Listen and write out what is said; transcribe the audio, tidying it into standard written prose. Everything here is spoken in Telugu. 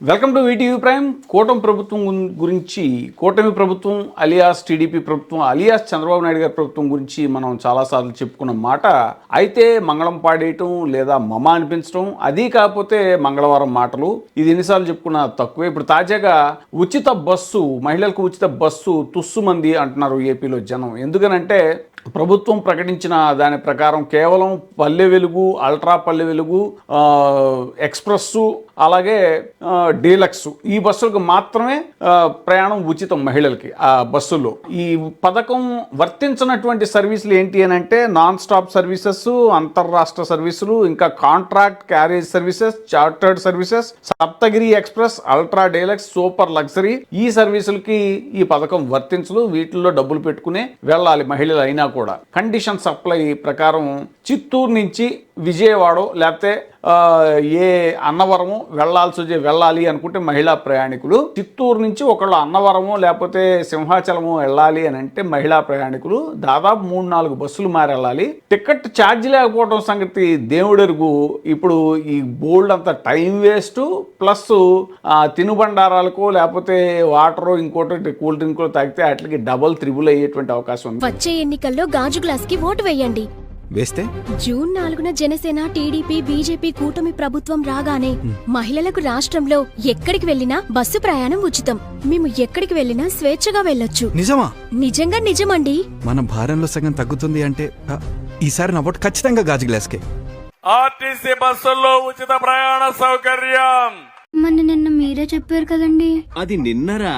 Welcome to VTV prime. కూటమి ప్రభుత్వం గురించి, కూటమి ప్రభుత్వం అలియాస్ టీడీపీ ప్రభుత్వం అలియాస్ చంద్రబాబు నాయుడు గారి ప్రభుత్వం గురించి మనం చాలాసార్లు చెప్పుకున్న మాట. అయితే మంగళం పాడేయటం లేదా మమ అనిపించడం, అది కాకపోతే మంగళవారం మాటలు, ఇది ఎన్నిసార్లు చెప్పుకున్నా తక్కువే. ఇప్పుడు తాజాగా ఉచిత బస్సు, మహిళలకు ఉచిత బస్సు తుస్సుమంది అంటున్నారు ఏపీలో జనం. ఎందుకనంటే ప్రభుత్వం ప్రకటించిన దాని ప్రకారం కేవలం పల్లె వెలుగు, అల్ట్రా పల్లె వెలుగు, ఎక్స్ప్రెస్సు, అలాగే డీలక్స్, ఈ బస్సులకు మాత్రమే ప్రయాణం ఉచితం మహిళలకి ఆ బస్సుల్లో. ఈ పథకం వర్తించినటువంటి సర్వీసులు ఏంటి అని అంటే నాన్ స్టాప్ సర్వీసెస్, అంతర్రాష్ట్ర సర్వీసులు, ఇంకా contract carriage services, chartered services, Saptagiri express, ultra deluxe, super luxury, ఈ సర్వీసులకి ఈ పథకం వర్తించదు. వీటిల్లో డబ్బులు పెట్టుకునే వెళ్ళాలి మహిళలు అయినా కూడా. కండిషన్ సప్లై ప్రకారం చిత్తూరు నుంచి విజయవాడ లేకపోతే ఏ అన్నవరము వెళ్ళాలి అనుకుంటే మహిళా ప్రయాణికులు, చిత్తూరు నుంచి ఒకళ్ళు అన్నవరము లేకపోతే సింహాచలము వెళ్ళాలి అని అంటే మహిళా ప్రయాణికులు దాదాపు 3-4 బస్సులు మారి వెళ్ళాలి. టికెట్ ఛార్జ్ లేకపోవడం సంగతి దేవుడెరుగు. ఇప్పుడు ఈ బోల్డ్ అంత టైం వేస్ట్, ప్లస్ తినుబండారాలకు లేకపోతే వాటరు, ఇంకోటి కూల్ డ్రింక్ తాగితే వాటికి డబుల్ త్రిబుల్ అయ్యేటువంటి అవకాశం ఉంది. వచ్చే ఎన్నికల్లో గాజు గ్లాస్ కి ఓటు వేయండి. వేస్తే జూన్ 4న జనసేన, టీడీపీ, బీజేపీ కూటమి ప్రభుత్వం రాగానే మహిళలకు రాష్ట్రంలో ఎక్కడికి వెళ్లినా బస్సు ప్రయాణం ఉచితం. మేము ఎక్కడికి వెళ్లినా స్వేచ్ఛగా వెళ్ళొచ్చు. నిజమా? నిజంగా నిజమండి. మన భారంలో సగం తగ్గుతుంది అంటే ఈసారి నా ఓటు ఖచ్చితంగా గాజు గ్లాస్కే. ఆర్టీసీ బస్సుల్లో ఉచిత ప్రయాణ సౌకర్యం. నిన్న మీరే చెప్పారు కదండి. అది నిన్నరా?